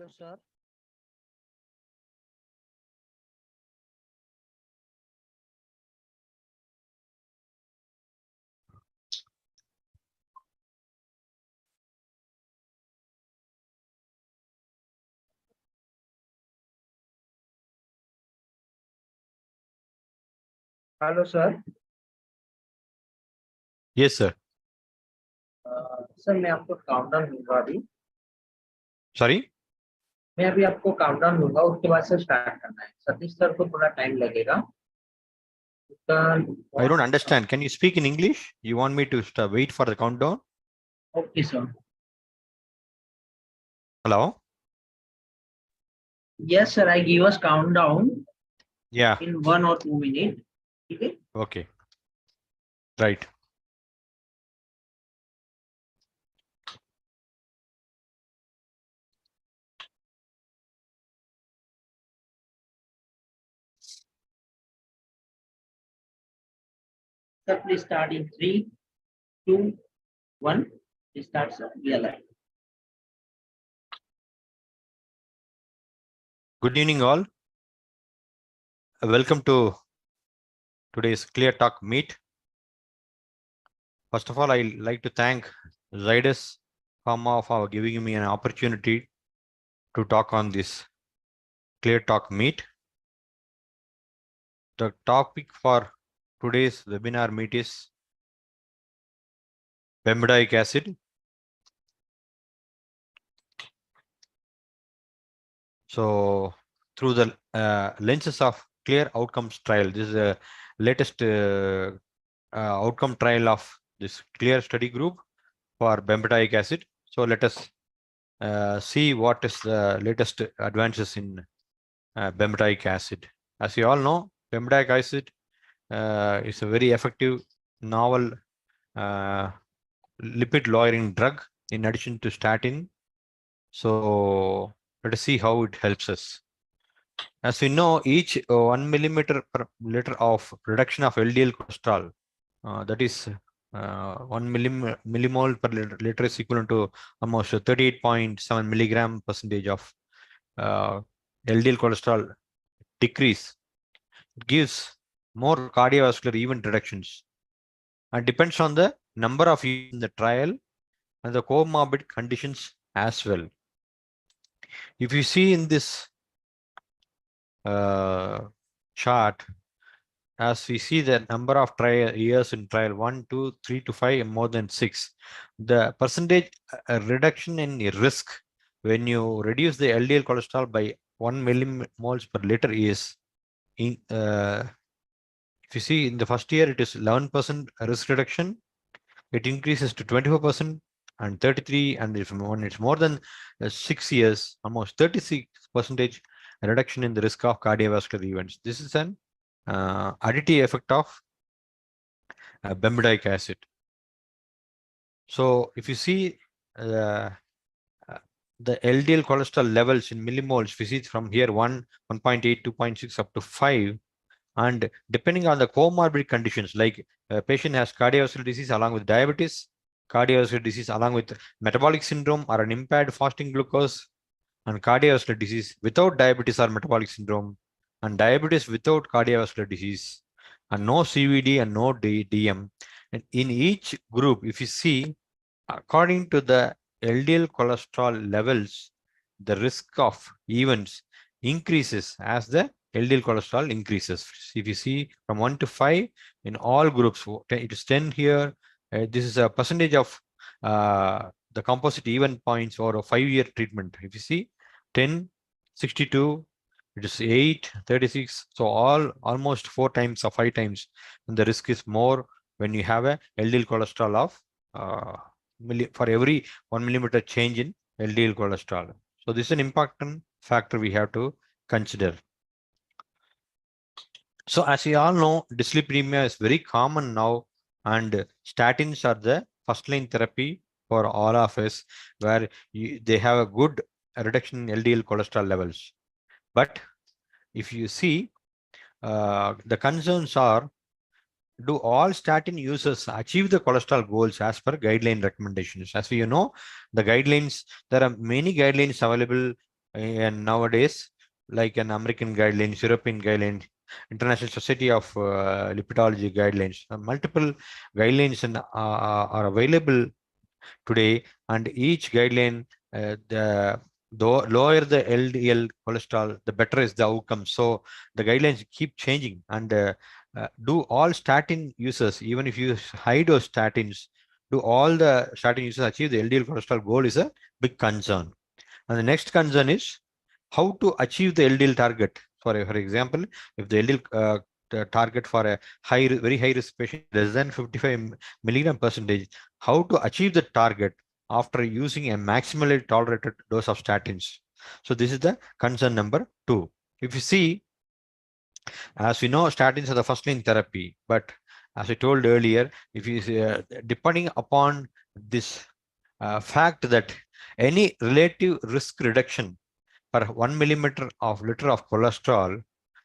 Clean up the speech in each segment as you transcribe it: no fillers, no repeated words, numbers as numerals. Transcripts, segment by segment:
Yes, sir. Hello, sir. Yes, sir. Sir मैं आपको countdown दूंगा अभी Sorry, मैं अभी आपको काउंटडाउन दूंगा उसके बाद से स्टार्ट करना है सतीश सर को थोड़ा टाइम लगेगा I don't understand. Can you speak in English? You want me to wait for the countdown? Okay sir Hello? Yes sir I give us countdown Yeah. In 1 or 2 minutes ठीक है Okay. Right. Sir please start in 3, 2, 1 start sir we are live Good evening, all. Welcome to today's Clear Talk meet. First of all, I'd like to thank Zydus Pharma for giving me an opportunity to talk on this Clear Talk meet. The topic for today's webinar meet is Bemdac acid. So through the lenses of clear outcomes trial, this is the latest outcome trial of this clear study group for bemdac acid. So let us see what is the latest advances in bemdac acid. As you all know, bemdac acid is a very effective novel lipid lowering drug in addition to statin. So let us see how it helps us. As we know, each 1 millimeter per liter of reduction of LDL cholesterol, that is 1 millimole per liter is equivalent to almost 38.7 milligram percentage of LDL cholesterol decrease. It gives more cardiovascular event reductions and depends on the number of events in the trial and the comorbid conditions as well. If you see in this chart, as we see the number of trial years in trial 1, 2, 3 to 5 and more than 6, the percentage reduction in risk when you reduce the LDL cholesterol by 1 millimoles per liter is in, if you see in the first year it is 11% risk reduction, it increases to 24% and 33, and if when it's more than 6 years, almost 36% reduction in the risk of cardiovascular events. This is an additive effect of bemdac acid. So if you see uh, the LDL cholesterol levels in millimoles, if you see from here 1.8, 2.6 up to 5, and depending on the comorbid conditions, like a patient has cardiovascular disease along with diabetes, cardiovascular disease along with metabolic syndrome or an impaired fasting glucose, and cardiovascular disease without diabetes or metabolic syndrome, and diabetes without cardiovascular disease, and no CVD and no DM. And in each group, if you see, according to the LDL cholesterol levels, the risk of events increases as the LDL cholesterol increases. If you see from 1 to 5 in all groups, it is 10 here. This is a percentage of the composite event points or a 5-year treatment. If you see 10, 62, it is 8, 36. So almost 4 times or 5 times. And the risk is more when you have a LDL cholesterol of for every 1 millimeter change in LDL cholesterol. So this is an important factor we have to consider. So as we all know, dyslipidemia is very common now, and statins are the first line therapy for all of us, where they have a good reduction in LDL cholesterol levels. But if you see, the concerns are, do all statin users achieve the cholesterol goals as per guideline recommendations? As we know, the guidelines, there are many guidelines available and nowadays, like an American guidelines, European guidelines, International Society of Lipidology guidelines, multiple guidelines are available today, and each guideline, the lower the LDL cholesterol, the better is the outcome. So the guidelines keep changing, and do all statin users, even if you high dose statins, do all the statin users achieve the LDL cholesterol goal is a big concern. And the next concern is how to achieve the LDL target. For example, if the LDL the target for a very high risk patient less than 55 milligram percentage, how to achieve the target after using a maximally tolerated dose of statins. So this is the concern number 2. If you see, as we know, statins are the first line therapy, but as I told earlier, if you depending upon this fact that any relative risk reduction per 1 millimeter of liter of cholesterol,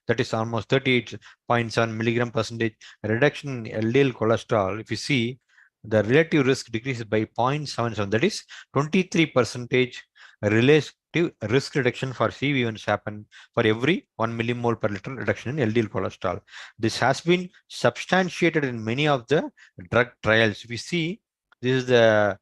that is almost 38.7 milligram percentage reduction in LDL cholesterol. If you see, the relative risk decreases by 0.77, that is 23 percentage relative risk reduction for CV events happen for every 1 millimole per liter reduction in LDL cholesterol. This has been substantiated in many of the drug trials. If you see, this is the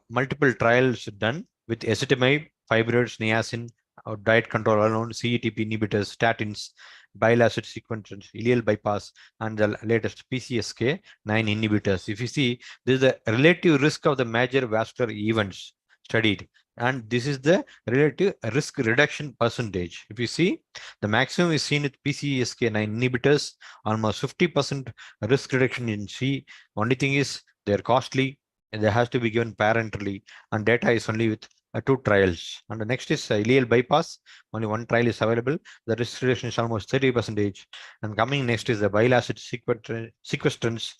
multiple trials done with ezetimibe, fibrates, niacin, or diet control alone, CETP inhibitors, statins, bile acid sequencers, ileal bypass, and the latest PCSK9 inhibitors. If you see, this is the relative risk of the major vascular events studied, and this is the relative risk reduction percentage. If you see, the maximum is seen with PCSK9 inhibitors, almost 50% risk reduction in C. Only thing is they're costly, and they has to be given parentally, and data is only with 2 trials. And the next is ileal bypass. Only 1 trial is available. The risk reduction is almost 30%. And coming next is the bile acid sequestrants.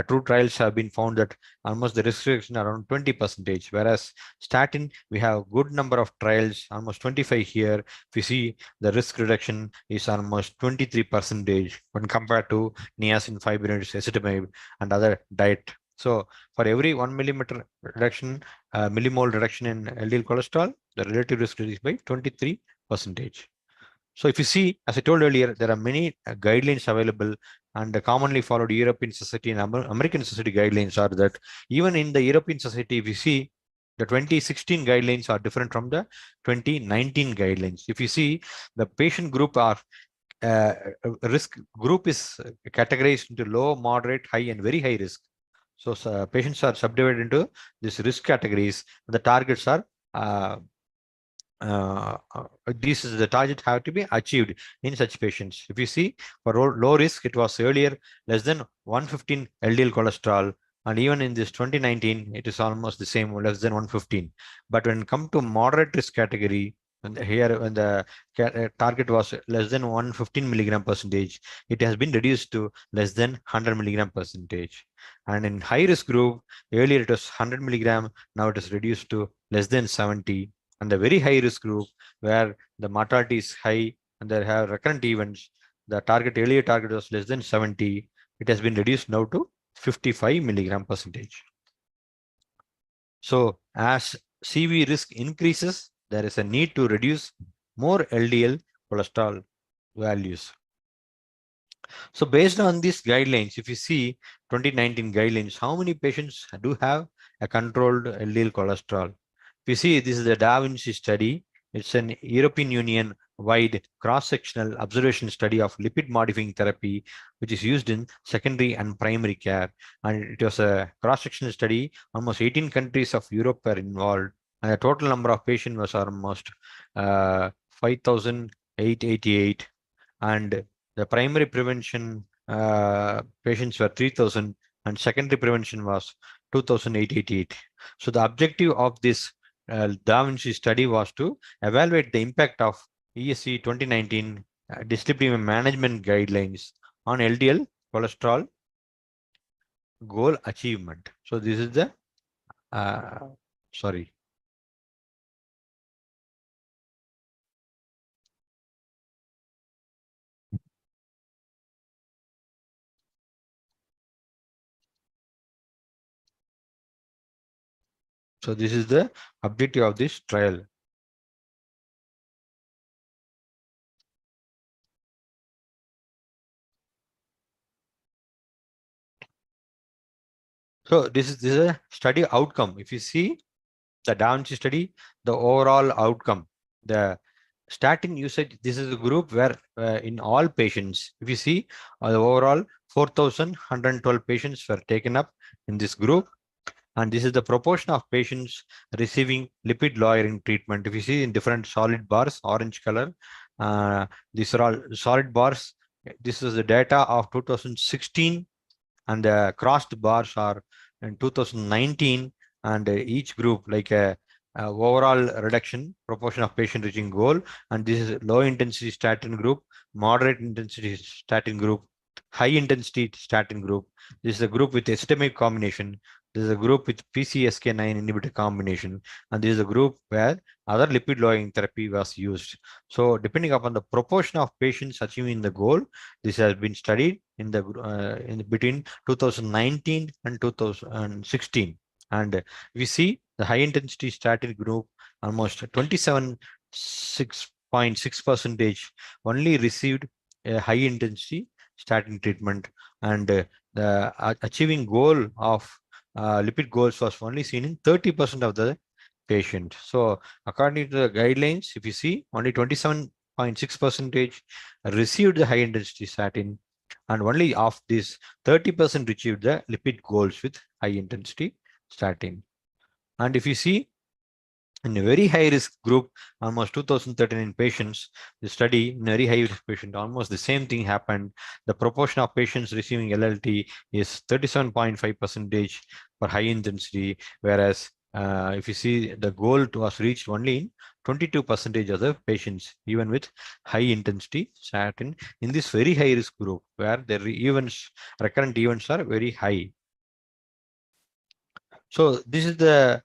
2 trials have been found that almost the risk reduction around 20%. Whereas statin, we have good number of trials, almost 25 here. If you see, the risk reduction is almost 23% when compared to niacin, fibrates, ezetimibe, and other diet. So for every 1 millimeter reduction, millimole reduction in LDL cholesterol, the relative risk is by 23%. So if you see, as I told earlier, there are many guidelines available, and the commonly followed European Society and American Society guidelines are that even in the European Society, if you see, the 2016 guidelines are different from the 2019 guidelines. If you see, the patient group are risk group is categorized into low, moderate, high, and very high risk. So patients are subdivided into these risk categories. The targets are these is the target have to be achieved in such patients. If you see, for low risk, it was earlier less than 115 LDL cholesterol, and even in this 2019, it is almost the same, less than 115. But when come to moderate risk category, and here when the target was less than 115 milligram percentage, it has been reduced to less than 100 milligram percentage. And in high risk group, earlier it was 100 milligram, now it is reduced to less than 70. And the very high risk group where the mortality is high and they have recurrent events, the earlier target was less than 70. It has been reduced now to 55 milligram percentage. So as CV risk increases, there is a need to reduce more LDL cholesterol values. So based on these guidelines, if you see 2019 guidelines, how many patients do have a controlled LDL cholesterol? We see this is the Da Vinci study. It's an European Union wide cross-sectional observation study of lipid modifying therapy, which is used in secondary and primary care. And it was a cross-sectional study. Almost 18 countries of Europe were involved. And the total number of patients was almost 5,888. And the primary prevention patients were 3,000, and secondary prevention was 2,888. So the objective of this Da Vinci study was to evaluate the impact of ESC 2019 dyslipidemia management guidelines on LDL cholesterol goal achievement. So this is the sorry. So this is the objective of this trial. So this is a study outcome. If you see the Da Vinci study, the overall outcome, the statin usage, this is a group where in all patients, if you see the overall 4,112 patients were taken up in this group. And this is the proportion of patients receiving lipid lowering treatment. If you see in different solid bars, orange color, these are all solid bars. This is the data of 2016, and the crossed bars are in 2019. And each group like a overall reduction proportion of patient reaching goal. And this is low intensity statin group, moderate intensity statin group, high intensity statin group. This is a group with ezetimibe combination. This is a group with PCSK9 inhibitor combination, and this is a group where other lipid lowering therapy was used. So depending upon the proportion of patients achieving the goal, this has been studied in between 2019 and 2016. And we see the high intensity statin group, almost 27.6 percentage only received a high intensity statin treatment. And the achieving goal of lipid goals was only seen in 30% of the patient. So according to the guidelines, if you see, only 27.6 percentage received the high intensity statin, and only of this 30% achieved the lipid goals with high intensity statin. And if you see in a very high risk group, almost 2013 patients, the study in a very high risk patient, almost the same thing happened. The proportion of patients receiving LLT is 37.5 percentage for high intensity, whereas if you see the goal was reached only in 22 percentage of the patients, even with high intensity statin in this very high risk group, where the recurrent events are very high. So this is the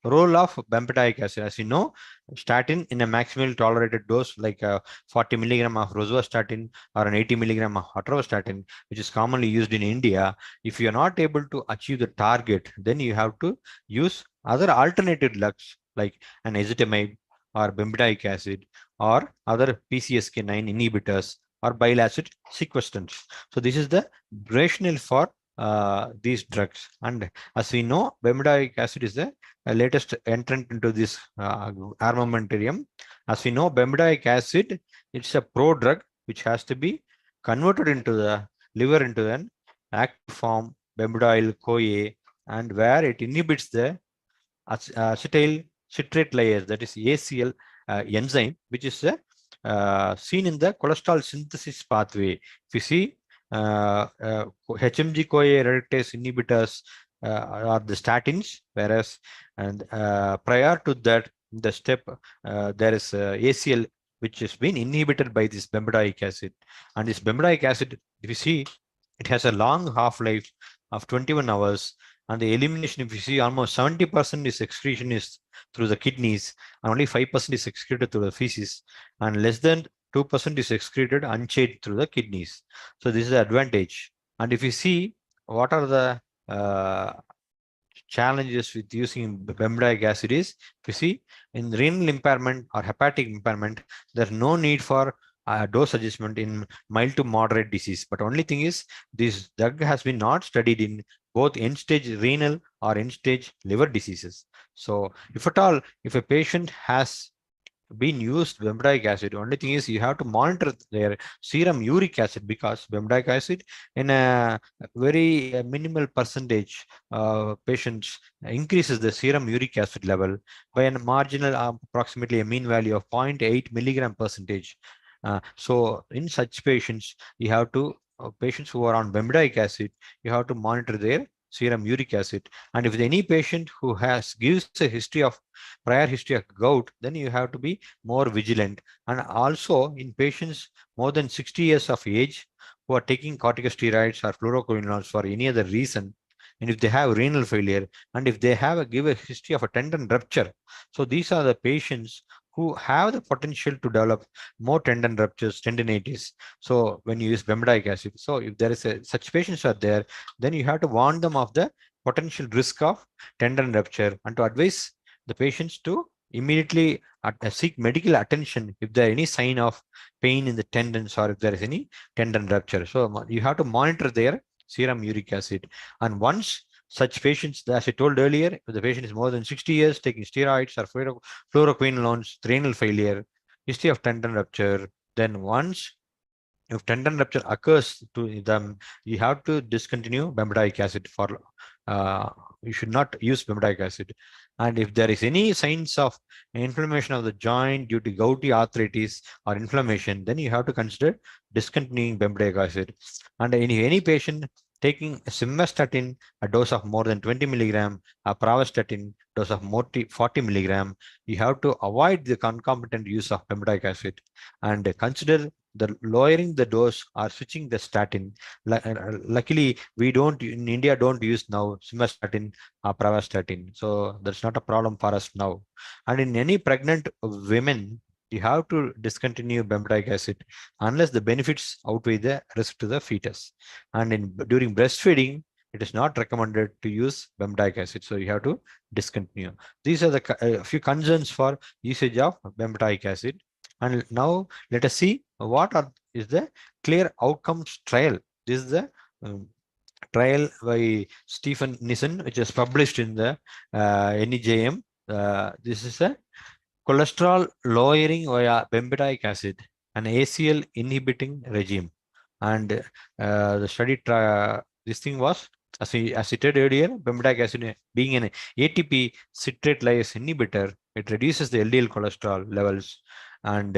role of bempedoic acid. As you know, statin in a maximally tolerated dose, like 40 milligram of rosuvastatin or an 80 milligram of atorvastatin, which is commonly used in India. If you are not able to achieve the target, then you have to use other alternative drugs like an ezetimibe or bempedoic acid or other PCSK9 inhibitors or bile acid sequestrants. So this is the rationale for these drugs. And as we know, bempedoic acid is the latest entrant into this armamentarium. As we know, bempedoic acid, it's a pro-drug which has to be converted into the liver into an active form, bempedoyl CoA, and where it inhibits the acetyl citrate layers, that is ACL enzyme, which is seen in the cholesterol synthesis pathway. If you see HMG CoA reductase inhibitors are the statins, whereas and prior to that, the step there is ACL, which has been inhibited by this bempedoic acid. And this bempedoic acid, if you see, it has a long half-life of 21 hours. And the elimination, if you see, almost 70% is excretion is through the kidneys, and only 5% is excreted through the feces, and less than 2% is excreted unchanged through the kidneys. So this is the advantage. And if you see what are the challenges with using bempedoic acid is, if you see in renal impairment or hepatic impairment, there's no need for dose adjustment in mild to moderate disease. But only thing is, this drug has been not studied in both end-stage renal or end-stage liver diseases. So if at all, if a patient has been used bempedoic acid, only thing is you have to monitor their serum uric acid, because bempedoic acid in a very minimal percentage patients increases the serum uric acid level by a marginal approximately a mean value of 0.8 milligram percentage. So in such patients, you have to patients who are on bempedoic acid, you have to monitor their serum uric acid. And if any patient who gives a history of prior history of gout, then you have to be more vigilant. And also in patients more than 60 years of age who are taking corticosteroids or fluoroquinolones for any other reason, and if they have renal failure, and if they give a history of a tendon rupture, so these are the patients who have the potential to develop more tendon ruptures, tendinitis. So when you use bempedoic acid, so if there is such patients are there, then you have to warn them of the potential risk of tendon rupture, and to advise the patients to immediately seek medical attention if there are any sign of pain in the tendons or if there is any tendon rupture. So you have to monitor their serum uric acid. And once Such patients, as I told earlier, if the patient is more than 60 years taking steroids or fluoroquinolones, renal failure, history of tendon rupture, then once if tendon rupture occurs to them, you have to discontinue bempedoic acid for uh, you should not use bempedoic acid. And if there is any signs of inflammation of the joint due to gouty arthritis or inflammation, then you have to consider discontinuing bempedoic acid. And in any patient taking simvastatin, a dose of more than 20 milligram, a pravastatin dose of more 40 milligram, you have to avoid the concomitant use of bempedoic acid and consider the lowering the dose or switching the statin. Luckily, we don't in India don't use now simvastatin or pravastatin, so that's not a problem for us now. And in any pregnant women, you have to discontinue bempedoic acid unless the benefits outweigh the risk to the fetus. And during breastfeeding, it is not recommended to use bempedoic acid, so you have to discontinue. These are the few concerns for usage of bempedoic acid. And now let us see what is the clear outcomes trial. This is the um, trial by Stephen Nissen, which is published in the NEJM. This is a cholesterol lowering via bempedoic acid, an ACL inhibiting regime. And the study, this thing was, as stated earlier, bempedoic acid being an ATP citrate lyase inhibitor, it reduces the LDL cholesterol levels. And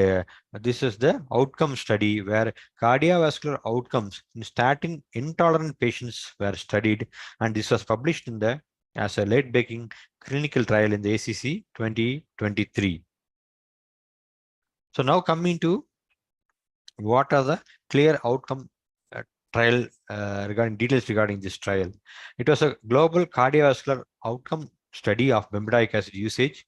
this is the outcome study where cardiovascular outcomes in statin intolerant patients were studied. And this was published in the as a late breaking clinical trial in the ACC 2023. So now coming to what are the clear outcome trial regarding details regarding this trial. It was a global cardiovascular outcome study of bempedoic acid usage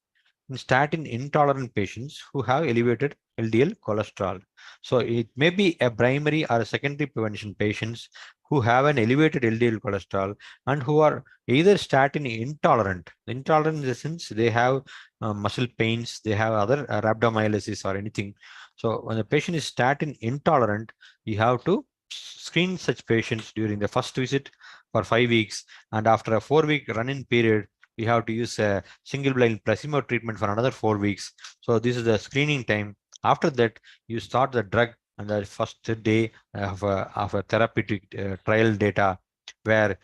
in statin intolerant patients who have elevated LDL cholesterol. So it may be a primary or a secondary prevention patients who have an elevated LDL cholesterol and who are either statin intolerant. Intolerant in the sense they have muscle pains, they have other rhabdomyolysis or anything. So when the patient is statin intolerant, you have to screen such patients during the first visit for 5 weeks, and after a 4-week run-in period, we have to use a single blind placebo treatment for another 4 weeks. So this is the screening time. After that, you start the drug on the first day of a therapeutic trial data, where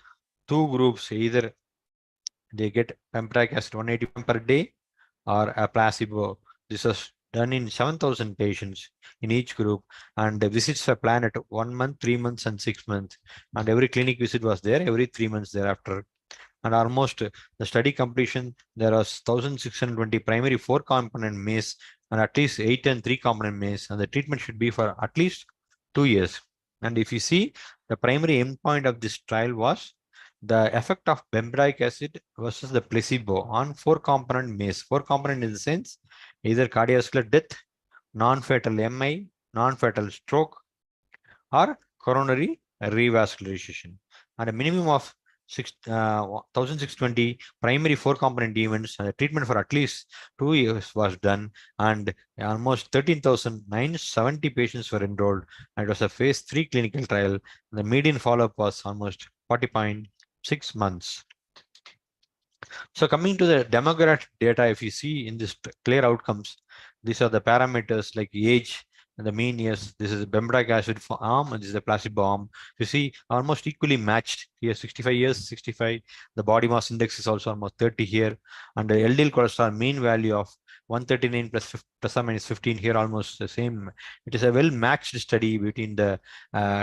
two groups, either they get bempedoic acid 180 per day or a placebo. This was done in 7,000 patients in each group, and the visits were planned at 1 month, 3 months, and 6 months. And every clinic visit was there every 3 months thereafter. And almost the study completion, there was 1,620 primary 4-component MACE and at least 8 and 3-component MACE, and the treatment should be for at least 2 years. And if you see, the primary endpoint of this trial was the effect of bempedoic acid versus the placebo on 4-component MACE. 4-component in the sense either cardiovascular death, non-fatal MI, non-fatal stroke, or coronary revascularization. And a minimum of 1,620 primary 4-component events, and the treatment for at least 2 years was done, and almost 13,970 patients were enrolled. And it was a phase 3 clinical trial. The median follow-up was almost 40.6 months. So coming to the demographic data, if you see in this clear outcomes, these are the parameters like age and the mean years. This is bempedoic acid for arm, and this is the placebo arm. You see almost equally matched here, 65 years, 65. The body mass index is also almost 30 here, and the LDL cholesterol mean value of 139 plus or minus 15 here, almost the same. It is a well matched study between the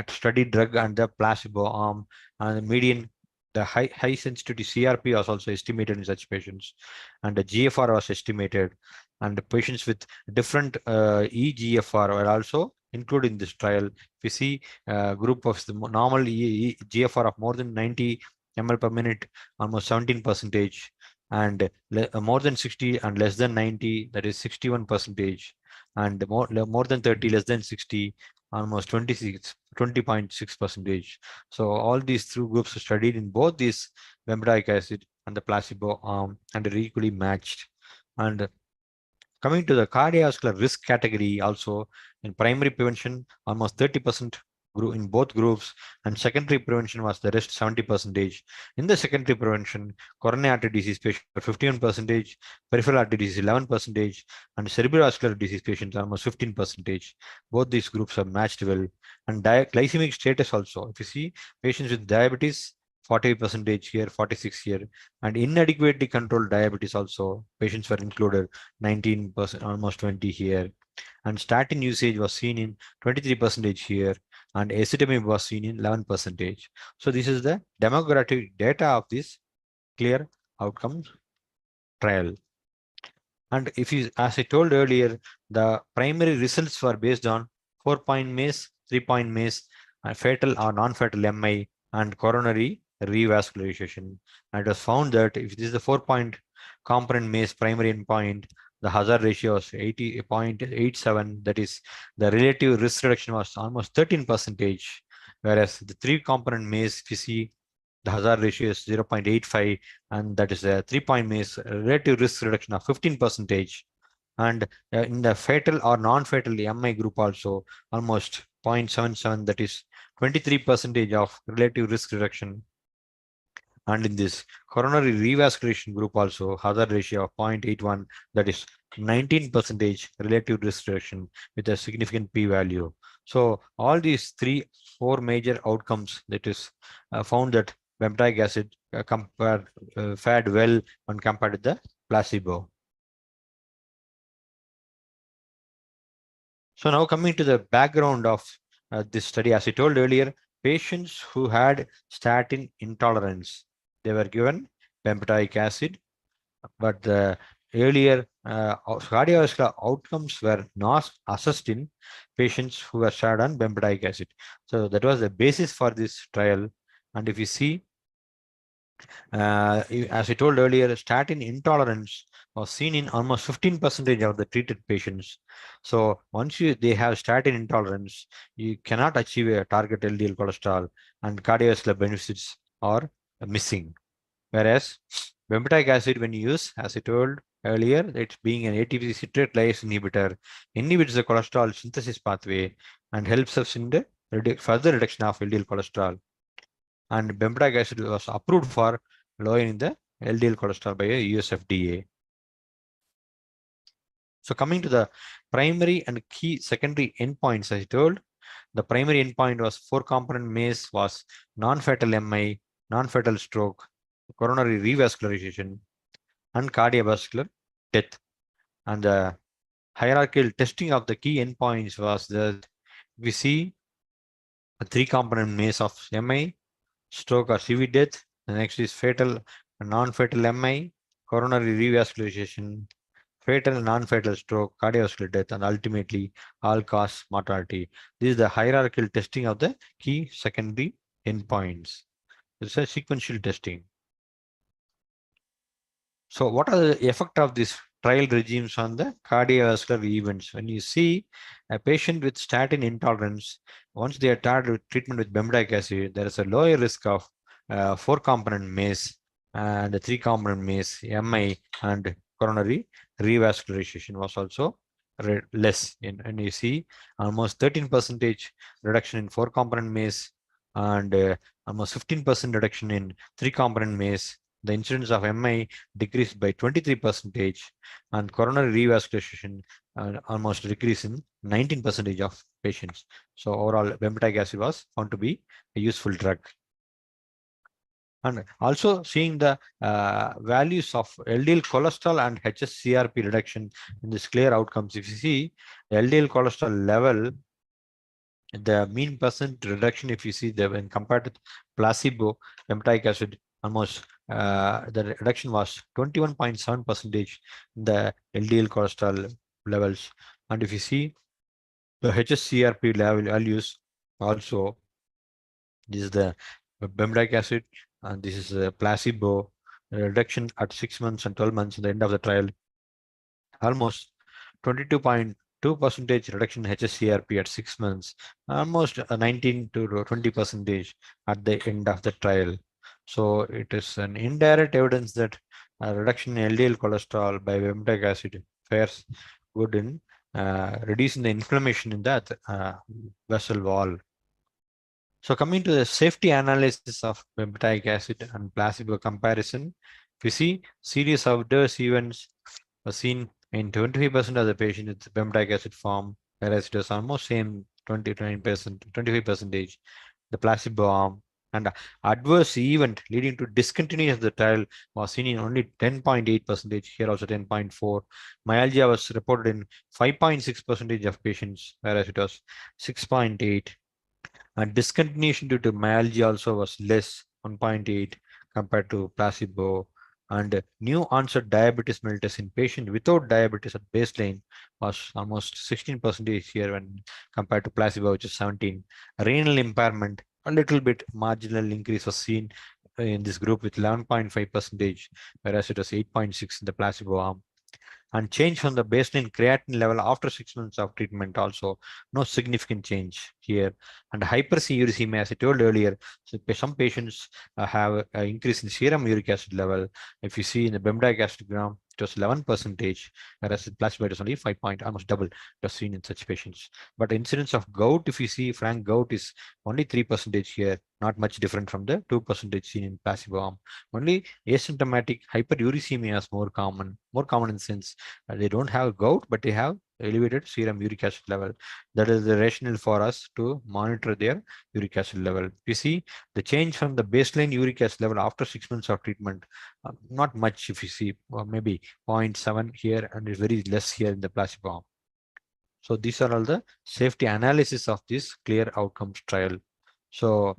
study drug and the placebo arm, and the median, the high sensitivity CRP was also estimated in such patients, and the GFR was estimated, and the patients with different eGFR were also included in this trial. If you see a group of the normal GFR of more than 90 ml per minute, almost 17 percentage, and more than 60 and less than 90, that is 61 percentage, and more than 30, less than 60, almost 20.6 percentage. So all these three groups are studied in both these bempedoic acid and the placebo arm, and are equally matched. And coming to the cardiovascular risk category, also in primary prevention, almost 30% in both groups, and secondary prevention was the rest 70%. In the secondary prevention, coronary artery disease patients were 51%, peripheral artery disease 11%, and cerebrovascular disease patients almost 15%. Both these groups are matched well. And glycemic status also, if you see patients with diabetes, 40% here, 46 here, and inadequately controlled diabetes also, patients were included, 19%, almost 20 here. And statin usage was seen in 23% here, and ezetimibe was seen in 11%. So this is the demographic data of this CLEAR outcomes trial. And if you, as I told earlier, the primary results were based on 4-point MACE, 3-point MACE, fatal or non-fatal MI, and coronary revascularization. And it was found that if this is the 4-point component MACE primary endpoint, the hazard ratio was 80.87. That is, the relative risk reduction was almost 13%, whereas the 3-component MACE, if you see, the hazard ratio is 0.85, and that is a 3-point MACE relative risk reduction of 15%. And in the fatal or non-fatal MI group also, almost 0.77, that is 23% of relative risk reduction. And in this coronary revascularization group also, hazard ratio of 0.81, that is 19% relative risk reduction with a significant p-value. So all these four major outcomes, that is found that bempedoic acid fared well when compared to the placebo. So now coming to the background of this study, as I told earlier, patients who had statin intolerance, they were given bempedoic acid, but the earlier cardiovascular outcomes were not assessed in patients who were started on bempedoic acid. So that was the basis for this trial. And if you see, as I told earlier, statin intolerance was seen in almost 15% of the treated patients. So once they have statin intolerance, you cannot achieve a target LDL cholesterol, and cardiovascular benefits are missing. Whereas bempedoic acid, when you use, as I told earlier, it's being an ATP citrate lyase inhibitor, inhibits the cholesterol synthesis pathway and helps us in the further reduction of LDL cholesterol. And bempedoic acid was approved for lowering the LDL cholesterol by a US FDA. So coming to the primary and key secondary endpoints, as I told, the primary endpoint was 4-component MACE was non-fatal MI, non-fatal stroke, coronary revascularization, and cardiovascular death. And the hierarchical testing of the key endpoints was that we see a 3-component MACE of MI, stroke or CV death. The next is fatal and non-fatal MI, coronary revascularization, fatal and non-fatal stroke, cardiovascular death, and ultimately all-cause mortality. This is the hierarchical testing of the key secondary endpoints. It's a sequential testing. So what are the effect of this trial regimes on the cardiovascular events? When you see a patient with statin intolerance, once they are started with treatment with bempedoic acid, there is a lower risk of 4-component MACE and 3-component MACE, MI, and coronary revascularization was also less. And you see almost 13% reduction in 4-component MACE and almost 15% reduction in 3-component MACE. The incidence of MI decreased by 23%, and coronary revascularization almost decreased in 19% of patients. So overall, bempedoic acid was found to be a useful drug. And also seeing the values of LDL cholesterol and HSCRP reduction in this CLEAR outcomes. If you see the LDL cholesterol level, the mean percent reduction, if you see the when compared to placebo, bempedoic acid, almost the reduction was 21.7% in the LDL cholesterol levels. And if you see the HSCRP level values, also this is the bempedoic acid, and this is a placebo reduction at 6 months and 12 months at the end of the trial, almost 22.2% reduction in HSCRP at 6 months, almost 19 to 20% at the end of the trial. So it is an indirect evidence that a reduction in LDL cholesterol by bempedoic acid fares good in reducing the inflammation in that vessel wall. So coming to the safety analysis of bempedoic acid and placebo comparison, if you see serious adverse events are seen in 25% of the patients with bempedoic acid form, whereas it was almost same 29%, 25%, the placebo arm. And adverse event leading to discontinuation of the trial was seen in only 10.8%, here also 10.4. Myalgia was reported in 5.6% of patients, whereas it was 6.8. And discontinuation due to myalgia also was less, 1.8 compared to placebo. And new onset diabetes mellitus in patient without diabetes at baseline was almost 16% here when compared to placebo, which is 17. Renal impairment, a little bit marginal increase was seen in this group with 11.5%, whereas it was 8.6 in the placebo arm. And change from the baseline creatinine level after 6 months of treatment also no significant change here. And hyperuricemia, as I told earlier, so some patients have an increase in serum uric acid level. If you see in the bempedoic acid gram, it was 11%, whereas the placebo was only 5 point, almost double it was seen in such patients. But incidence of gout, if you see frank gout, is only 3% here, not much different from the 2% seen in placebo arm. Only asymptomatic hyperuricemia is more common in the sense they don't have gout, but they have elevated serum uric acid level. That is the rationale for us to monitor their uric acid level. We see the change from the baseline uric acid level after 6 months of treatment, not much if you see, maybe 0.7 here and very less here in the placebo arm. So these are all the safety analysis of this CLEAR outcomes trial. So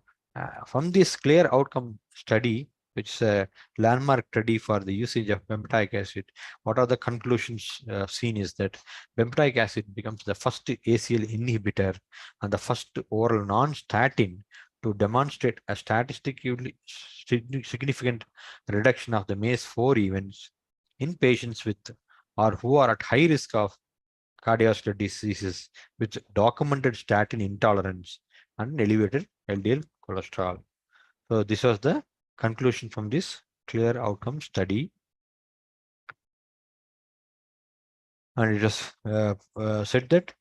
from this CLEAR outcome study, which is a landmark study for the usage of bempedoic acid, what are the conclusions seen is that bempedoic acid becomes the first ACL inhibitor and the first oral non-statin to demonstrate a statistically significant reduction of the MACE4 events in patients with or who are at high risk of cardiovascular diseases with documented statin intolerance and elevated LDL cholesterol. So this was the conclusion from this CLEAR outcome study. And it was said that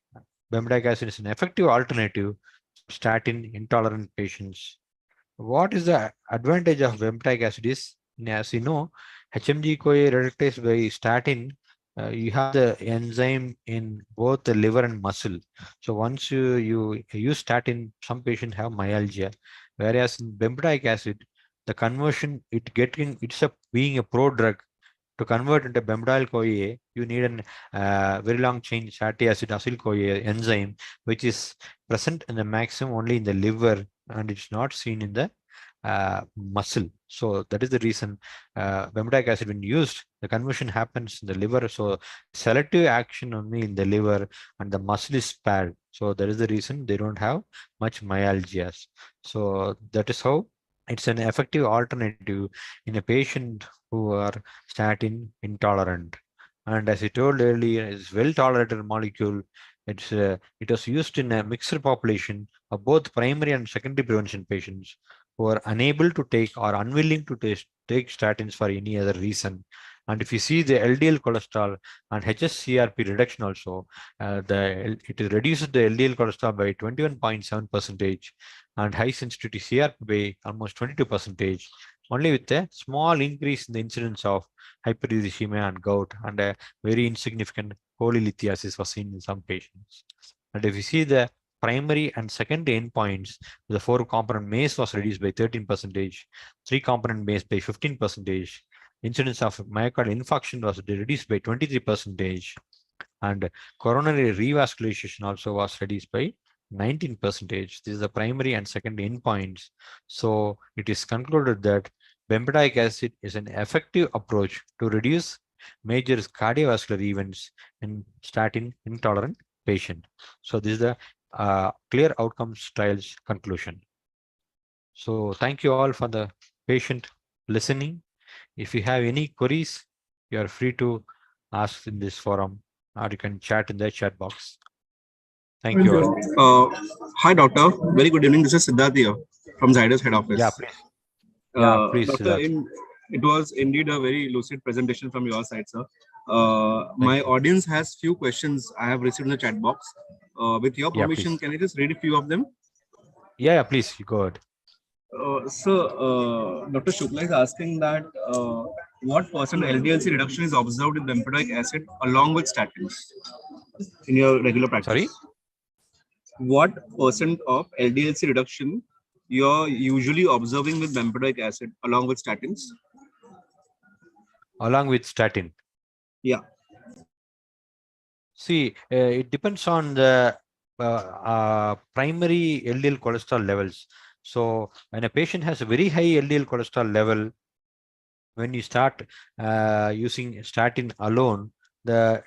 bempedoic acid is an effective alternative for statin intolerant patients. What is the advantage of bempedoic acid is, as you know, HMG-CoA reductase by statin, you have the enzyme in both the liver and muscle. So once you use statin, some patients have myalgia, whereas in bempedoic acid, the conversion it's being a prodrug. To convert into bempedoyl CoA, you need an very long chain fatty acid acyl CoA enzyme, which is present in the maximum only in the liver, and it's not seen in the muscle. So that is the reason bempedoic acid, when used, the conversion happens in the liver. So selective action only in the liver and the muscle is spared. So that is the reason they don't have much myalgias. So that is how it's an effective alternative in a patient who are statin intolerant. And as I told earlier, it's well tolerated molecule. It was used in a mixed population of both primary and secondary prevention patients who are unable to take or unwilling to take statins for any other reason. And if you see the LDL cholesterol and HSCRP reduction also, it reduces the LDL cholesterol by 21.7% and high sensitivity CRP by almost 22%, only with a small increase in the incidence of hyperuricemia and gout, and a very insignificant polylithiasis was seen in some patients. And if you see the primary and secondary endpoints, the 4-component MACE was reduced by 13%, 3-component MACE by 15%, incidence of myocardial infarction was reduced by 23%, and coronary revascularization also was reduced by 19%. This is the primary and secondary endpoints. So it is concluded that bempedoic acid is an effective approach to reduce major cardiovascular events in statin intolerant patient. So this is the CLEAR outcomes trials conclusion. So thank you all for the patient listening. If you have any queries, you are free to ask in this forum, or you can chat in the chat box. Thank you all. Hi, doctor. Very good evening. This is Siddharth here from Zydus head office. Yeah, please. Yeah, please, Doctor, Siddharth. it was indeed a very lucid presentation from your side, sir. My audience has few questions I have received in the chat box. With your permission, can I just read a few of them? Yeah, please, you go ahead. Dr. Shukla is asking that what percent LDLC reduction is observed with bempedoic acid along with statins in your regular practice? Sorry? What percent of LDLC reduction you're usually observing with bempedoic acid along with statins? Along with statin. Yeah. See, it depends on the primary LDL cholesterol levels. So when a patient has a very high LDL cholesterol level, when you start using statin alone, the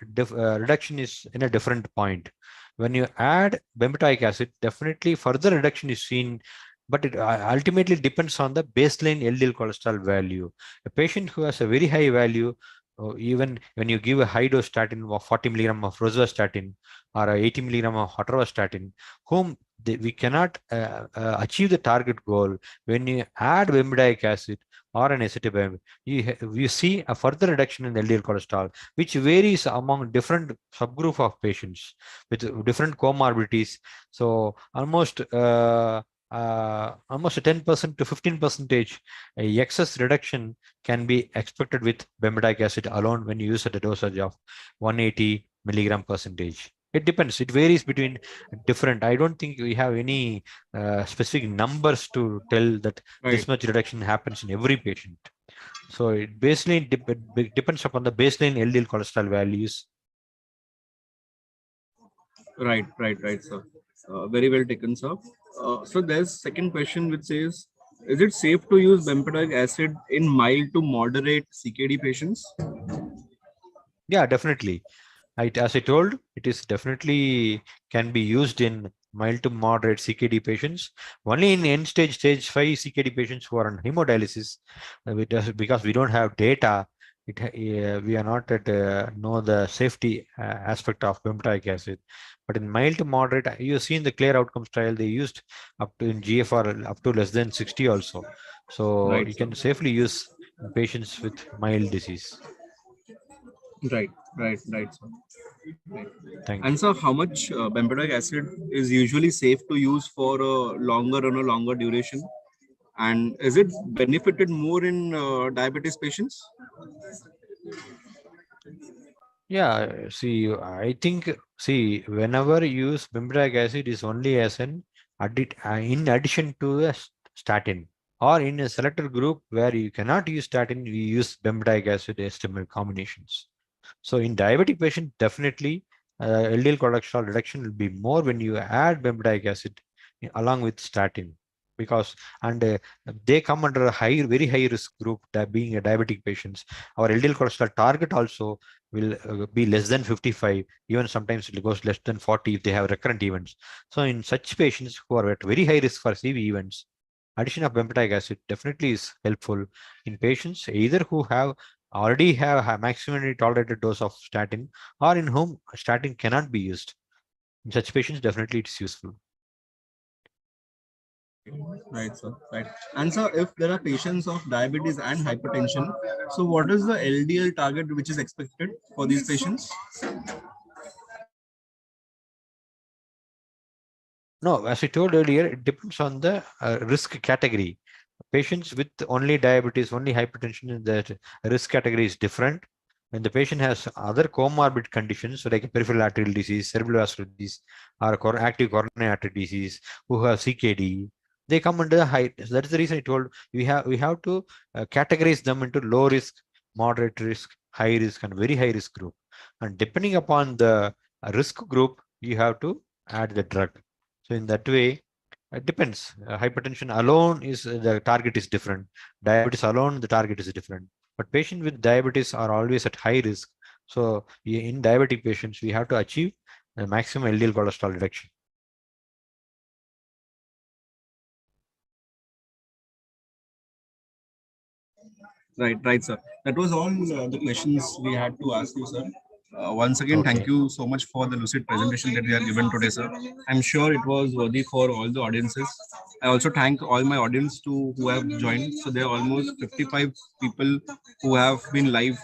reduction is in a different point. When you add bempedoic acid, definitely further reduction is seen, but it ultimately depends on the baseline LDL cholesterol value. A patient who has a very high value, even when you give a high dose statin of 40 milligram of rosuvastatin or 80 milligram of atorvastatin, whom we cannot achieve the target goal, when you add bempedoic acid or an ezetimibe, you see a further reduction in LDL cholesterol, which varies among different subgroup of patients with different comorbidities. So almost 10% to 15% excess reduction can be expected with bempedoic acid alone when you use at a dosage of 180 milligram percentage. It depends. It varies between different. I don't think we have any specific numbers to tell that this much reduction happens in every patient. So it basically depends upon the baseline LDL cholesterol values. Right, sir. Very well taken, sir. So there's second question which says, is it safe to use bempedoic acid in mild to moderate CKD patients? Yeah, definitely. As I told, it is definitely can be used in mild to moderate CKD patients. Only in end stage 5 CKD patients who are on hemodialysis, because we don't have data, we are not at know the safety aspect of bempedoic acid. But in mild to moderate, you see in the CLEAR outcomes trial, they used up to in GFR up to less than 60 also. So Right, you sir. can safely use in patients with mild disease. Right, sir. Thank And you. so, how much bempedoic acid is usually safe to use for a longer duration? And is it benefited more in diabetes patients? Yeah, see, I think, see, whenever you use bempedoic acid is only as an in addition to a statin, or in a selected group where you cannot use statin, we use bempedoic acid estimate combinations. So in diabetic patient, definitely LDL cholesterol reduction will be more when you add bempedoic acid along with statin, because they come under a very high risk group, that being a diabetic patients. Our LDL cholesterol target also will be less than 55, even sometimes it goes less than 40 if they have recurrent events. So in such patients who are at very high risk for CV events, addition of bempedoic acid definitely is helpful in patients either who already have a maximally tolerated dose of statin, or in whom statin cannot be used. In such patients, definitely it's useful. Right, sir. Right. And so, if there are patients of diabetes and hypertension, so what is the LDL target which is expected for these patients? No, as I told earlier, it depends on the risk category. Patients with only diabetes, only hypertension, the risk category is different. When the patient has other comorbid conditions, like peripheral arterial disease, cerebral vascular disease, or active coronary artery disease, who have CKD, they come under the high. So that is the reason I told we have to categorize them into low risk, moderate risk, high risk, and very high risk group. And depending upon the risk group, you have to add the drug. So in that way, it depends. Hypertension alone is the target is different. Diabetes alone, the target is different. But patients with diabetes are always at high risk. So in diabetic patients, we have to achieve the maximum LDL cholesterol reduction. Right, sir. That was all the questions we had to ask you, sir. Once again, thank Okay. you so much for the lucid presentation that we have given today, sir. I'm sure it was worthy for all the audiences. I also thank all my audience who have joined. So there are almost 55 people who have been live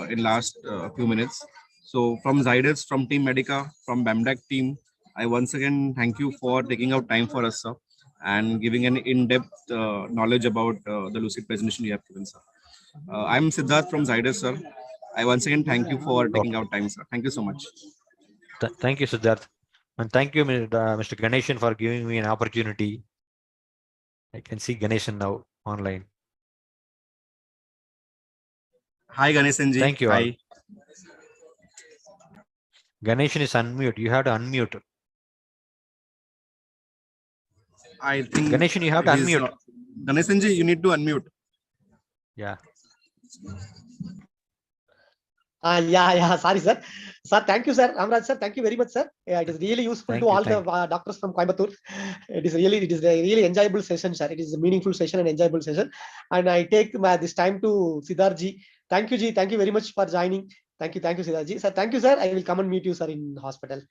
in last few minutes. So from Zydus, from Team Medica, from Bemdac team, I once again thank you for taking out time for us, sir. and giving an in-depth knowledge about the lucid presentation you have given, sir. I'm Siddharth from Zydus, sir. I once again thank you for taking out time, sir. Thank you so much. Thank you, Siddharth. And thank you, Mr. Ganeshan, for giving me an opportunity. I can see Ganeshan now online. Hi, Ganeshan ji. Thank you all. Hi. Ganeshan is unmute. You have to unmute. I think Ganeshan, you have to unmute. Ganeshan ji, you need to unmute. Yeah. Yeah. Sorry, sir. Sir, thank you, sir. Ramraj, sir, thank you very much, sir. Yeah, it is really useful to all the doctors from Coimbatore. It is a really enjoyable session, sir. It is a meaningful session and enjoyable session. And I take this time to Siddharth ji. Thank you, ji. Thank you very much for joining. Thank you, Siddharth ji. Sir, thank you, sir. I will come and meet you, sir, in hospital.